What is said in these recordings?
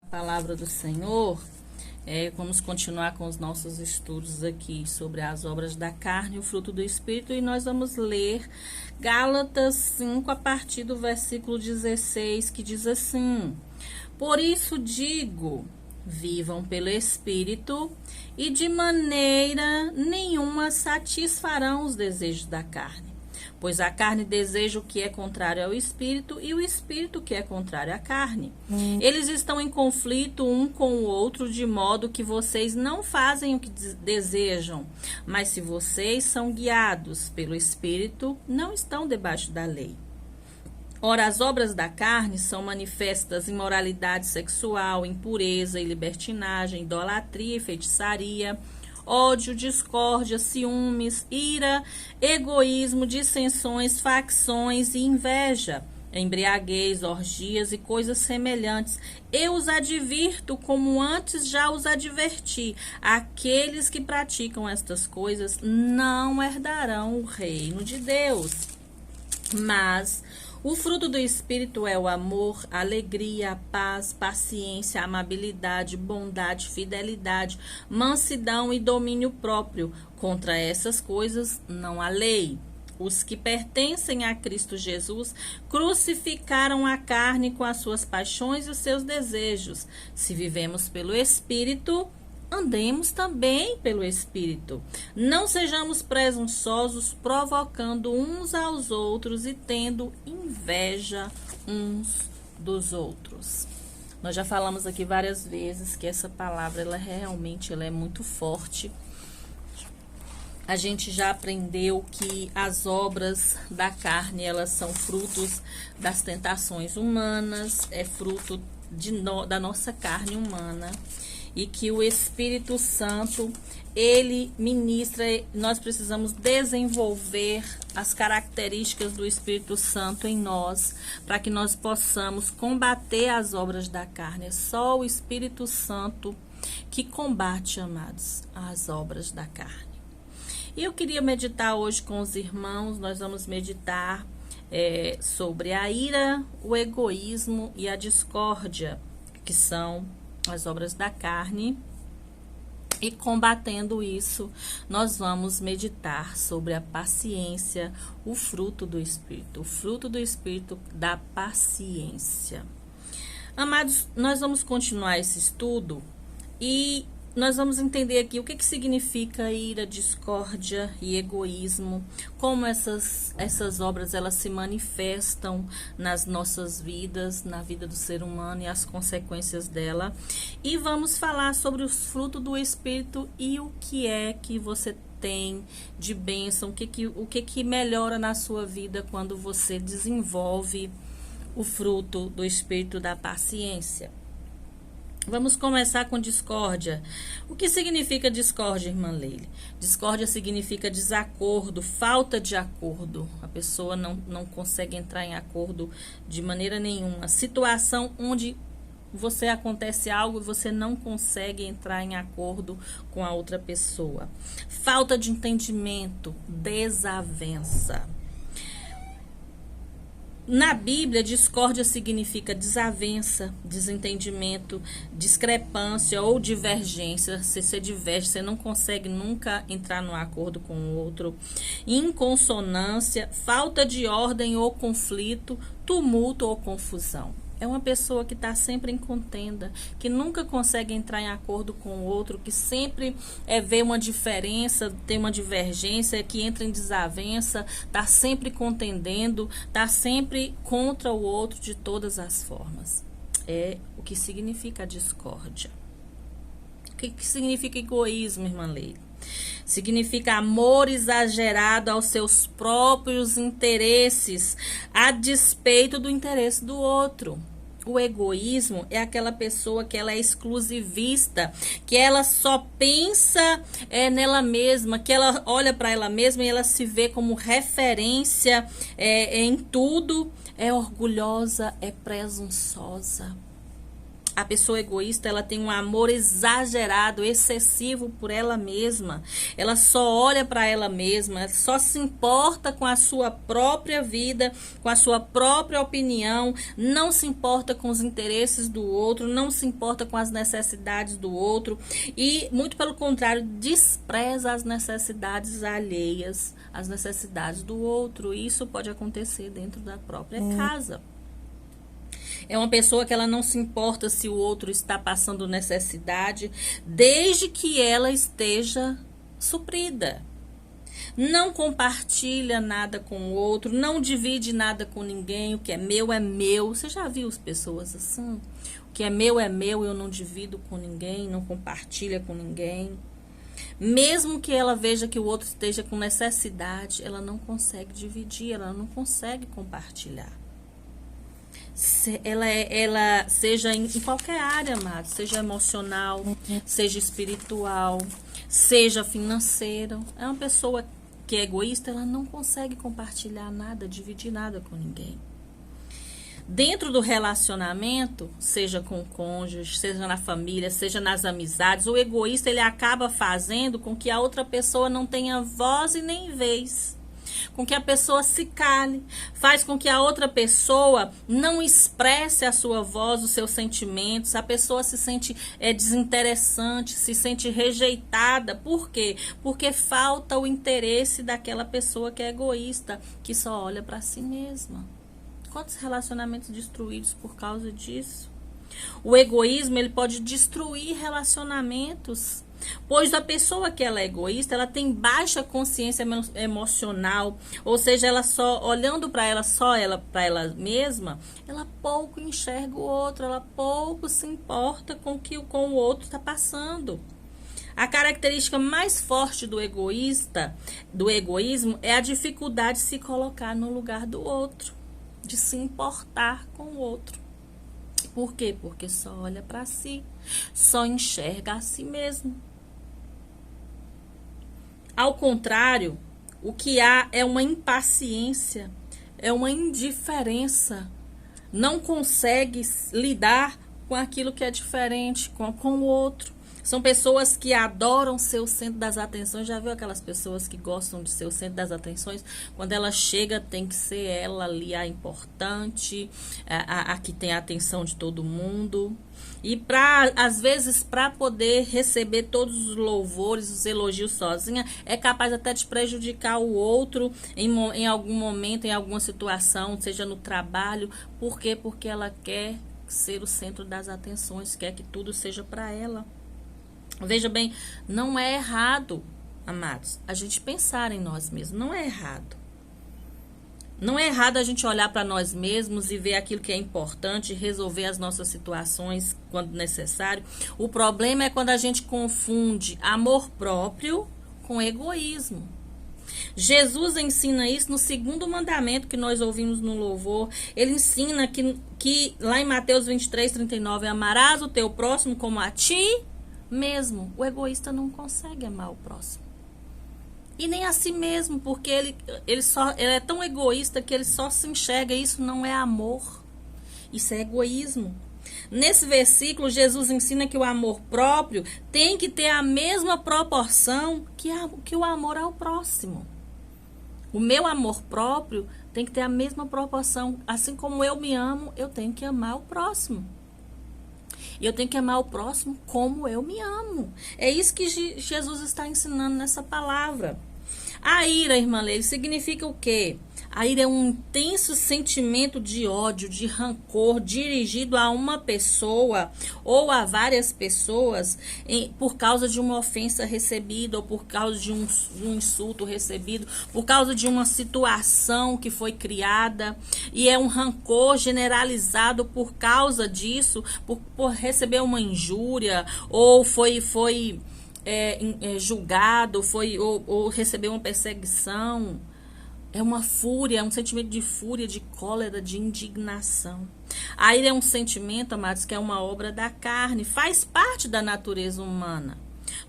Palavra do Senhor, vamos continuar com os nossos estudos aqui sobre as obras da carne e o fruto do Espírito, e nós vamos ler Gálatas 5, a partir do versículo 16, que diz assim: Por isso digo, vivam pelo Espírito, e de maneira nenhuma satisfarão os desejos da carne. Pois a carne deseja o que é contrário ao Espírito, e o Espírito que é contrário à carne. Eles estão em conflito um com o outro, de modo que vocês não fazem o que desejam. Mas se vocês são guiados pelo Espírito, não estão debaixo da lei. Ora, as obras da carne são manifestas: imoralidade sexual, impureza e libertinagem, idolatria e feitiçaria, ódio, discórdia, ciúmes, ira, egoísmo, dissensões, facções e inveja, embriaguez, orgias e coisas semelhantes. Eu os advirto, como antes já os adverti: aqueles que praticam estas coisas não herdarão o reino de Deus. Mas o fruto do Espírito é o amor, a alegria, a paz, paciência, amabilidade, bondade, fidelidade, mansidão e domínio próprio. Contra essas coisas não há lei. Os que pertencem a Cristo Jesus crucificaram a carne com as suas paixões e os seus desejos. Se vivemos pelo Espírito, andemos também pelo Espírito. Não sejamos presunçosos, provocando uns aos outros e tendo inveja uns dos outros. Nós já falamos aqui várias vezes que essa palavra, ela é muito forte. A gente já aprendeu que as obras da carne, elas são frutos das tentações humanas, é fruto da nossa carne humana. E que o Espírito Santo, ele ministra, nós precisamos desenvolver as características do Espírito Santo em nós, para que nós possamos combater as obras da carne. É só o Espírito Santo que combate, amados, as obras da carne. E eu queria meditar hoje com os irmãos. Nós vamos meditar sobre a ira, o egoísmo e a discórdia, que são as obras da carne. E combatendo isso, nós vamos meditar sobre a paciência, o fruto do Espírito. O fruto do Espírito da paciência. Amados, nós vamos continuar esse estudo e nós vamos entender aqui o que significa ira, discórdia e egoísmo, como essas obras elas se manifestam nas nossas vidas, na vida do ser humano e as consequências dela. E vamos falar sobre os frutos do Espírito e o que é que você tem de bênção, o que melhora na sua vida quando você desenvolve o fruto do Espírito da paciência. Vamos começar com discórdia. O que significa discórdia, irmã Leile? Discórdia significa desacordo, falta de acordo. A pessoa não consegue entrar em acordo de maneira nenhuma. Situação onde acontece algo e você não consegue entrar em acordo com a outra pessoa. Falta de entendimento, desavença. Na Bíblia, discórdia significa desavença, desentendimento, discrepância ou divergência. Se você diverge, você não consegue nunca entrar no acordo com o outro. Inconsonância, falta de ordem ou conflito, tumulto ou confusão. É uma pessoa que está sempre em contenda, que nunca consegue entrar em acordo com o outro, que sempre vê uma diferença, tem uma divergência, que entra em desavença, está sempre contendendo, está sempre contra o outro de todas as formas. É o que significa a discórdia. O que significa egoísmo, irmã Leila? Significa amor exagerado aos seus próprios interesses, a despeito do interesse do outro. O egoísmo é aquela pessoa que ela é exclusivista, que ela só pensa nela mesma, que ela olha para ela mesma e ela se vê como referência em tudo, é orgulhosa, é presunçosa. A pessoa egoísta, ela tem um amor exagerado, excessivo por ela mesma. Ela só olha para ela mesma, só se importa com a sua própria vida, com a sua própria opinião, não se importa com os interesses do outro, não se importa com as necessidades do outro e, muito pelo contrário, despreza as necessidades alheias, as necessidades do outro. Isso pode acontecer dentro da própria casa. É uma pessoa que ela não se importa se o outro está passando necessidade, desde que ela esteja suprida. Não compartilha nada com o outro, não divide nada com ninguém, o que é meu é meu. Você já viu as pessoas assim? O que é meu, eu não divido com ninguém, não compartilha com ninguém. Mesmo que ela veja que o outro esteja com necessidade, ela não consegue dividir, ela não consegue compartilhar. Ela seja em qualquer área, amado, seja emocional, seja espiritual, seja financeiro. É uma pessoa que é egoísta, ela não consegue compartilhar nada, dividir nada com ninguém. Dentro do relacionamento, seja com o cônjuge, seja na família, seja nas amizades, o egoísta ele acaba fazendo com que a outra pessoa não tenha voz e nem vez. Com que a pessoa se cale, faz com que a outra pessoa não expresse a sua voz, os seus sentimentos, a pessoa se sente desinteressante, se sente rejeitada. Por quê? Porque falta o interesse daquela pessoa que é egoísta, que só olha para si mesma. Quantos relacionamentos destruídos por causa disso? O egoísmo, ele pode destruir relacionamentos. Pois a pessoa que ela é egoísta, ela tem baixa consciência emocional, ou seja, ela só olhando para ela mesma, ela pouco enxerga o outro, ela pouco se importa com o que o outro está passando. A característica mais forte do egoísmo é a dificuldade de se colocar no lugar do outro, de se importar com o outro. Por quê? Porque só olha para si, só enxerga a si mesmo. Ao contrário, o que há é uma impaciência, é uma indiferença. Não consegue lidar com aquilo que é diferente, com o outro. São pessoas que adoram ser o centro das atenções. Já viu aquelas pessoas que gostam de ser o centro das atenções? Quando ela chega, tem que ser ela ali a importante, a que tem a atenção de todo mundo. E às vezes, para poder receber todos os louvores, os elogios sozinha, é capaz até de prejudicar o outro em algum momento, em alguma situação, seja no trabalho. Por quê? Porque ela quer ser o centro das atenções, quer que tudo seja para ela. Veja bem, não é errado, amados, a gente pensar em nós mesmos. Não é errado. Não é errado a gente olhar para nós mesmos e ver aquilo que é importante, resolver as nossas situações quando necessário. O problema é quando a gente confunde amor próprio com egoísmo. Jesus ensina isso no segundo mandamento que nós ouvimos no louvor. Ele ensina que lá em Mateus 23:39, amarás o teu próximo como a ti mesmo. O egoísta não consegue amar o próximo. E nem a si mesmo, porque ele é tão egoísta que ele só se enxerga. Isso não é amor. Isso é egoísmo. Nesse versículo, Jesus ensina que o amor próprio tem que ter a mesma proporção que o amor ao próximo. O meu amor próprio tem que ter a mesma proporção. Assim como eu me amo, eu tenho que amar o próximo. E eu tenho que amar o próximo como eu me amo. É isso que Jesus está ensinando nessa palavra. A ira, irmã Leila, significa o quê? A ira é um intenso sentimento de ódio, de rancor dirigido a uma pessoa ou a várias pessoas por causa de uma ofensa recebida ou por causa de um insulto recebido, por causa de uma situação que foi criada. E é um rancor generalizado por causa disso, por receber uma injúria ou foi julgado, ou recebeu uma perseguição. É uma fúria, é um sentimento de fúria, de cólera, de indignação. A ira é um sentimento, amados, que é uma obra da carne, faz parte da natureza humana.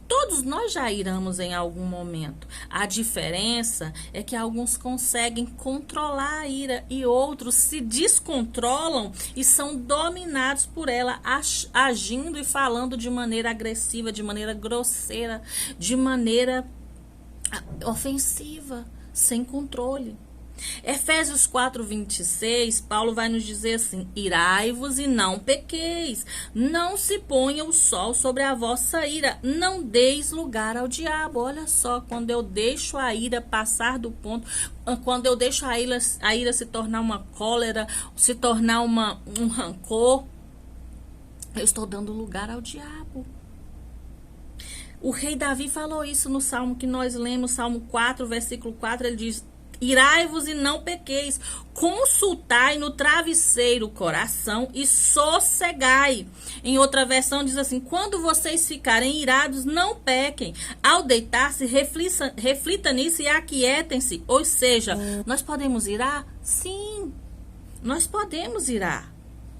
Todos nós já iramos em algum momento. A diferença é que alguns conseguem controlar a ira e outros se descontrolam e são dominados por ela, agindo e falando de maneira agressiva, de maneira grosseira, de maneira ofensiva, sem controle. Efésios 4:26, Paulo vai nos dizer assim: irai-vos e não pequeis, não se ponha o sol sobre a vossa ira, não deis lugar ao diabo. Olha só, quando eu deixo a ira passar do ponto, quando eu deixo a ira se tornar uma cólera, se tornar um rancor, eu estou dando lugar ao diabo. O rei Davi falou isso no salmo que nós lemos, Salmo 4, versículo 4, ele diz: irai-vos e não pequeis, consultai no travesseiro o coração e sossegai. Em outra versão diz assim: quando vocês ficarem irados, não pequem. Ao deitar-se, reflita nisso e aquietem-se. Ou seja, nós podemos irar? Sim, nós podemos irar.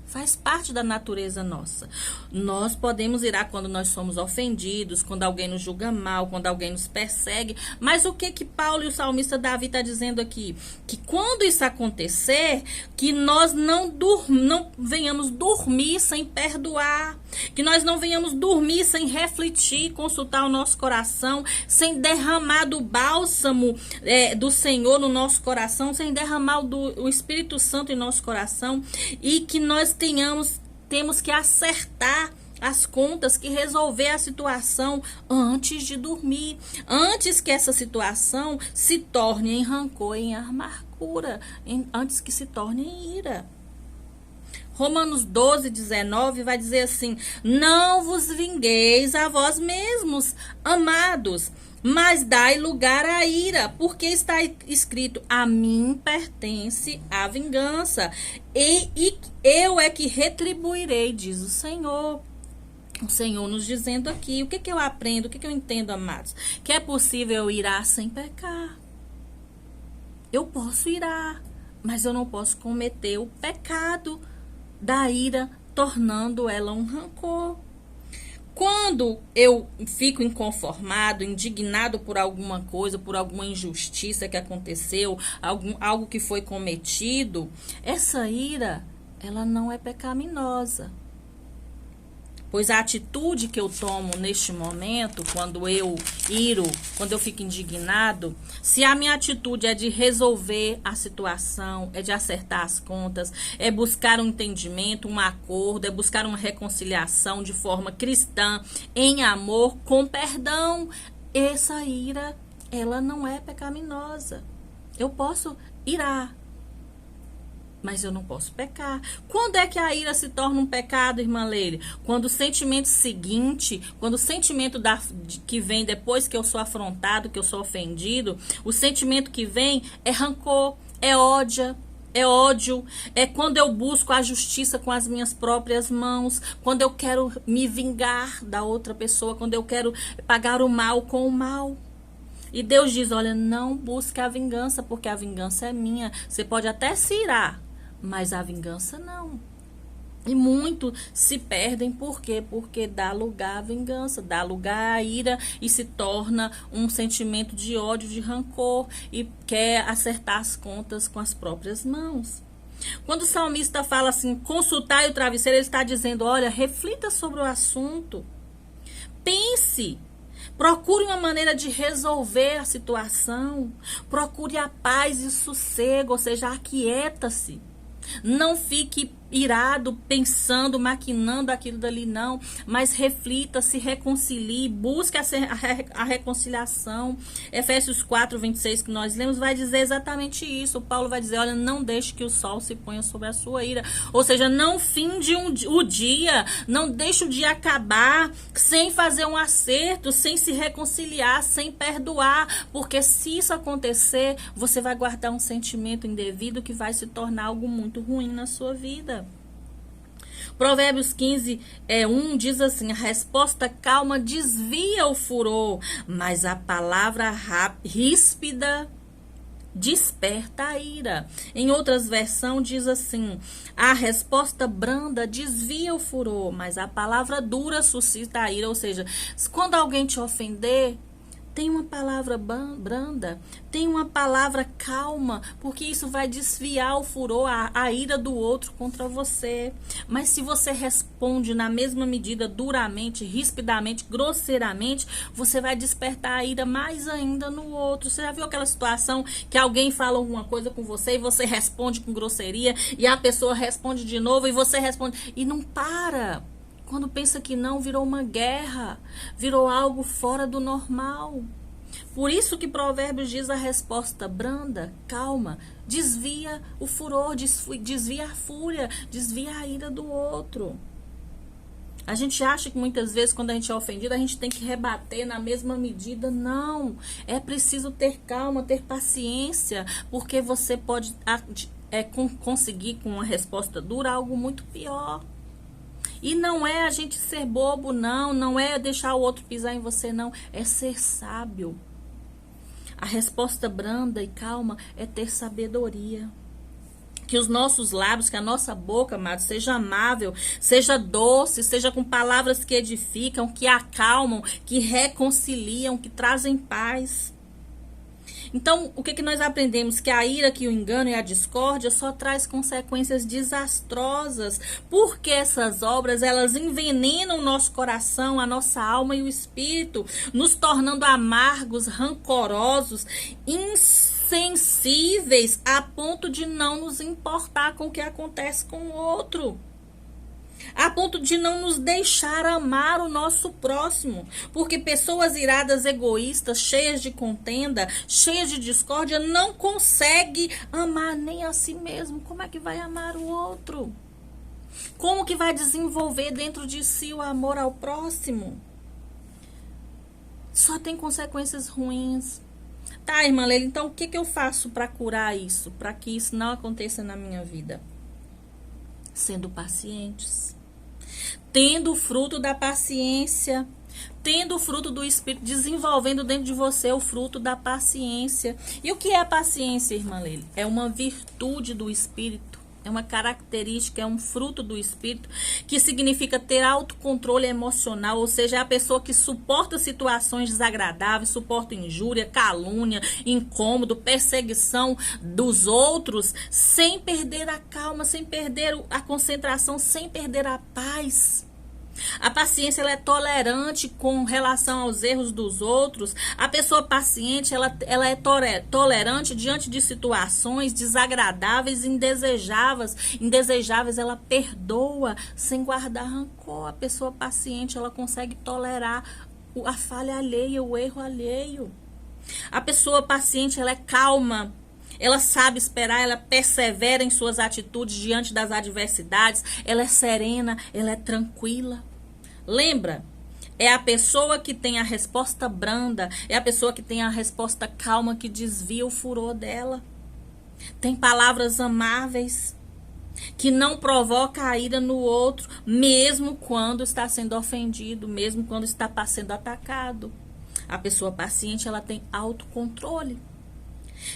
Faz parte da natureza nossa. Nós podemos irar quando nós somos ofendidos, quando alguém nos julga mal, quando alguém nos persegue. Mas o que Paulo e o salmista Davi está dizendo aqui? Que quando isso acontecer, que nós não venhamos dormir sem perdoar. Que nós não venhamos dormir sem refletir, consultar o nosso coração, sem derramar do bálsamo do Senhor no nosso coração, sem derramar o Espírito Santo em nosso coração. E que nós temos que acertar as contas, que resolver a situação antes de dormir, antes que essa situação se torne em rancor, em amargura, antes que se torne em ira. Romanos 12:19 vai dizer assim: não vos vingueis a vós mesmos, amados, mas dai lugar à ira, porque está escrito: a mim pertence a vingança, e eu é que retribuirei, diz o Senhor. O Senhor nos dizendo aqui, o que eu aprendo, o que eu entendo, amados? Que é possível eu irar sem pecar. Eu posso irar, mas eu não posso cometer o pecado da ira, tornando ela um rancor. Quando eu fico inconformado, indignado por alguma coisa, por alguma injustiça que aconteceu, algo que foi cometido, essa ira, ela não é pecaminosa. Pois a atitude que eu tomo neste momento, quando eu iro, quando eu fico indignado, se a minha atitude é de resolver a situação, é de acertar as contas, é buscar um entendimento, um acordo, é buscar uma reconciliação de forma cristã, em amor, com perdão, essa ira, ela não é pecaminosa. Eu posso irar, mas eu não posso pecar. Quando é que a ira se torna um pecado, irmã Leire? Quando o sentimento seguinte, quando o sentimento que vem depois que eu sou afrontado, que eu sou ofendido, o sentimento que vem é rancor, é ódio, é quando eu busco a justiça com as minhas próprias mãos, quando eu quero me vingar da outra pessoa, quando eu quero pagar o mal com o mal. E Deus diz: olha, não busque a vingança, porque a vingança é minha. Você pode até se irar, mas a vingança não. E muitos se perdem, por quê? Porque dá lugar à vingança, dá lugar à ira e se torna um sentimento de ódio, de rancor, e quer acertar as contas com as próprias mãos. Quando o salmista fala assim, consultai o travesseiro, ele está dizendo: olha, reflita sobre o assunto, pense, procure uma maneira de resolver a situação, procure a paz e o sossego, ou seja, aquieta-se. Não fique irado, pensando, maquinando aquilo dali, não. Mas reflita, se reconcilie, busque a reconciliação. Efésios 4:26 que nós lemos vai dizer exatamente isso. Paulo vai dizer: olha, não deixe que o sol se ponha sobre a sua ira. Ou seja, não finde o dia, não deixe o dia acabar sem fazer um acerto, sem se reconciliar, sem perdoar. Porque se isso acontecer, você vai guardar um sentimento indevido que vai se tornar algo muito ruim na sua vida. Provérbios 15:1 diz assim: a resposta calma desvia o furor, mas a palavra ríspida desperta a ira. Em outras versões diz assim: a resposta branda desvia o furor, mas a palavra dura suscita a ira. Ou seja, quando alguém te ofender, tem uma palavra branda, tem uma palavra calma, porque isso vai desviar o furor, a ira do outro contra você. Mas se você responde na mesma medida, duramente, rispidamente, grosseiramente, você vai despertar a ira mais ainda no outro. Você já viu aquela situação que alguém fala alguma coisa com você e você responde com grosseria e a pessoa responde de novo e você responde e não para? Quando pensa que não, virou uma guerra, virou algo fora do normal. Por isso que Provérbios diz: a resposta branda, calma, desvia o furor, desvia a fúria, desvia a ira do outro. A gente acha que muitas vezes quando a gente é ofendido, a gente tem que rebater na mesma medida. Não, é preciso ter calma, ter paciência, porque você pode conseguir com uma resposta dura algo muito pior. E não é a gente ser bobo, não é deixar o outro pisar em você, não. É ser sábio. A resposta branda e calma é ter sabedoria. Que os nossos lábios, que a nossa boca, amado, seja amável, seja doce, seja com palavras que edificam, que acalmam, que reconciliam, que trazem paz. Então, o que nós aprendemos? Que a ira, que o engano e a discórdia só traz consequências desastrosas, porque essas obras, elas envenenam o nosso coração, a nossa alma e o espírito, nos tornando amargos, rancorosos, insensíveis, a ponto de não nos importar com o que acontece com o outro. A ponto de não nos deixar amar o nosso próximo. Porque pessoas iradas, egoístas, cheias de contenda, cheias de discórdia, não conseguem amar nem a si mesmo. Como é que vai amar o outro? Como que vai desenvolver dentro de si o amor ao próximo? Só tem consequências ruins. Tá, irmã Leila, então o que eu faço para curar isso? Para que isso não aconteça na minha vida? Sendo pacientes, tendo o fruto da paciência, tendo o fruto do Espírito, desenvolvendo dentro de você o fruto da paciência. E o que é a paciência, irmã Leila? É uma virtude do Espírito, é uma característica, é um fruto do Espírito, que significa ter autocontrole emocional, ou seja, é a pessoa que suporta situações desagradáveis, suporta injúria, calúnia, incômodo, perseguição dos outros, sem perder a calma, sem perder a concentração, sem perder a paz. A paciência, ela é tolerante com relação aos erros dos outros. A pessoa paciente, ela é tolerante diante de situações desagradáveis, indesejáveis, ela perdoa sem guardar rancor. A pessoa paciente, ela consegue tolerar a falha alheia, o erro alheio. A pessoa paciente, ela é calma. Ela sabe esperar, ela persevera em suas atitudes diante das adversidades. Ela é serena, ela é tranquila. Lembra? É a pessoa que tem a resposta branda, é a pessoa que tem a resposta calma, que desvia o furor dela. Tem palavras amáveis, que não provoca a ira no outro, mesmo quando está sendo ofendido, mesmo quando está sendo atacado. A pessoa paciente, ela tem autocontrole.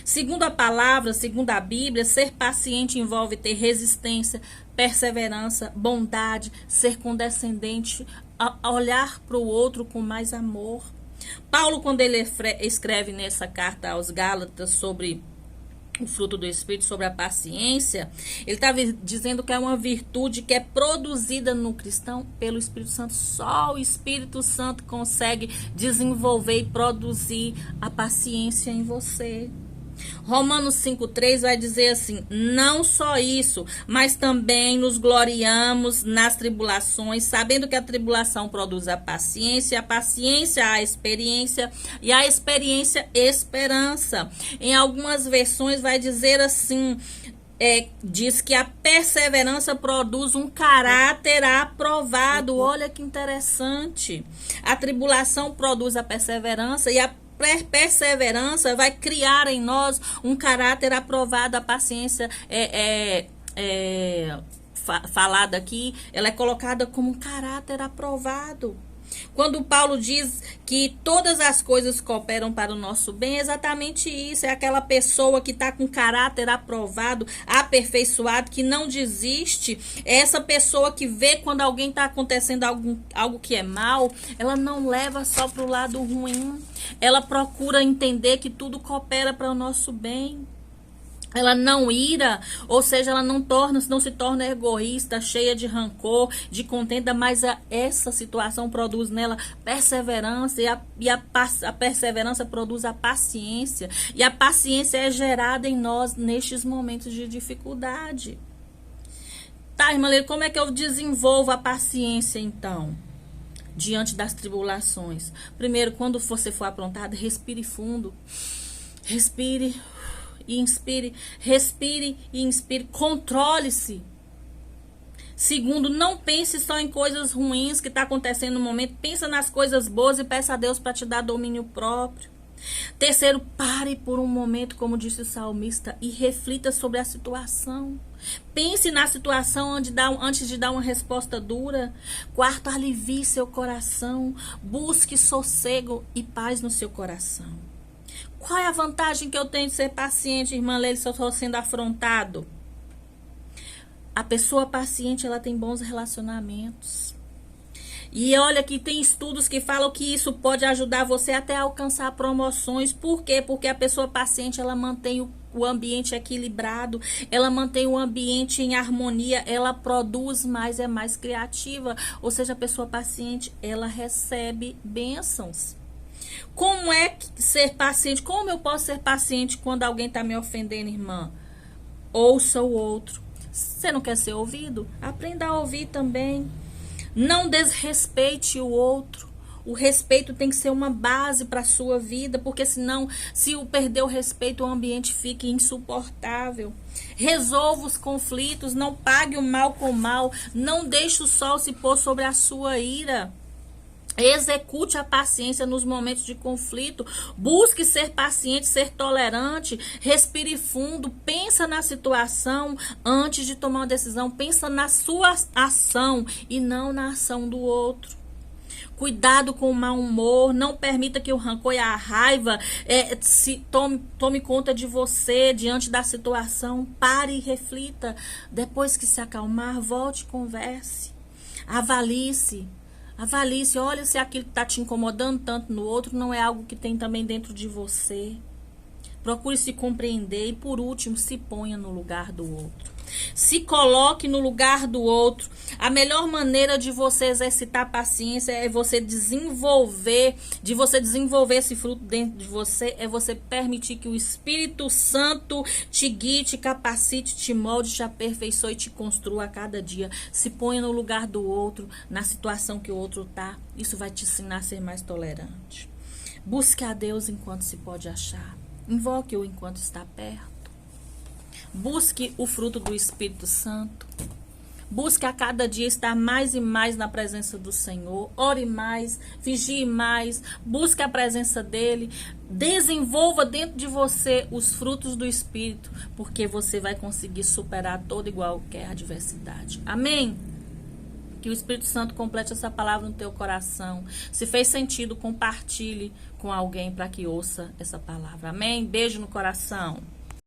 Segundo a palavra, segundo a Bíblia, ser paciente envolve ter resistência, perseverança, bondade, ser condescendente, olhar para o outro com mais amor. Paulo, quando ele escreve nessa carta aos Gálatas sobre o fruto do Espírito, sobre a paciência, ele está dizendo que é uma virtude que é produzida no cristão pelo Espírito Santo. Só o Espírito Santo consegue desenvolver e produzir a paciência em você. Romanos 5,3 vai dizer assim: não só isso, mas também nos gloriamos nas tribulações, sabendo que a tribulação produz a paciência a experiência, e a experiência esperança. Em algumas versões vai dizer assim, diz que a perseverança produz um caráter aprovado. Olha que interessante. A tribulação produz a perseverança, e a perseverança vai criar em nós um caráter aprovado. A paciência falada aqui, ela é colocada como um caráter aprovado. Quando Paulo diz que todas as coisas cooperam para o nosso bem, é exatamente isso. É aquela pessoa que está com caráter aprovado, aperfeiçoado, que não desiste. É essa pessoa que vê quando alguém está acontecendo algo que é mal, ela não leva só para o lado ruim. Ela procura entender que tudo coopera para o nosso bem. Ela não ira, ou seja, ela não se torna egoísta, cheia de rancor, de contenda, mas essa situação produz nela perseverança, e a perseverança produz a paciência, e a paciência é gerada em nós nestes momentos de dificuldade. Tá, irmã Leila, como é que eu desenvolvo a paciência, então? Diante das tribulações. Primeiro, quando você for aprontado, respire fundo. Respire e inspire, respire e inspire, controle-se. Segundo, não pense só em coisas ruins que está acontecendo no momento, pensa nas coisas boas e peça a Deus para te dar domínio próprio. Terceiro, pare por um momento, como disse o salmista, e reflita sobre a situação. Pense na situação antes de dar uma resposta dura. Quarto, alivie seu coração, busque sossego e paz no seu coração. Qual é a vantagem que eu tenho de ser paciente, irmã Leila, se eu estou sendo afrontado? A pessoa paciente, ela tem bons relacionamentos. E olha que tem estudos que falam que isso pode ajudar você até a alcançar promoções. Por quê? Porque a pessoa paciente, ela mantém o ambiente equilibrado, ela mantém o ambiente em harmonia, ela produz mais, é mais criativa. Ou seja, a pessoa paciente, ela recebe bênçãos. Como é que ser paciente? Como eu posso ser paciente quando alguém está me ofendendo, irmã? Ouça o outro. Você não quer ser ouvido? Aprenda a ouvir também. Não desrespeite o outro. O respeito tem que ser uma base para a sua vida, porque senão, se perder o respeito, o ambiente fica insuportável. Resolva os conflitos, não pague o mal com o mal, não deixe o sol se pôr sobre a sua ira. Execute a paciência nos momentos de conflito. Busque ser paciente, ser tolerante. Respire fundo. Pensa na situação antes de tomar uma decisão. Pensa na sua ação e não na ação do outro. Cuidado com o mau humor. Não permita que o rancor e a raiva tome conta de você diante da situação. Pare e reflita. Depois que se acalmar, volte e converse. Avalie-se. Avalie-se, olha se aquilo que está te incomodando tanto no outro não é algo que tem também dentro de você. Procure se compreender e, por último, se ponha no lugar do outro. Se coloque no lugar do outro. A melhor maneira de você exercitar a paciência é você desenvolver esse fruto dentro de você, é você permitir que o Espírito Santo te guie, te capacite, te molde, te aperfeiçoe e te construa a cada dia. Se ponha no lugar do outro, na situação que o outro está. Isso vai te ensinar a ser mais tolerante. Busque a Deus enquanto se pode achar. Invoque-o enquanto está perto. Busque o fruto do Espírito Santo. Busque a cada dia estar mais e mais na presença do Senhor. Ore mais, vigie mais. Busque a presença dEle. Desenvolva dentro de você os frutos do Espírito, porque você vai conseguir superar toda e qualquer adversidade. Amém? Que o Espírito Santo complete essa palavra no teu coração. Se fez sentido, compartilhe com alguém para que ouça essa palavra. Amém? Beijo no coração.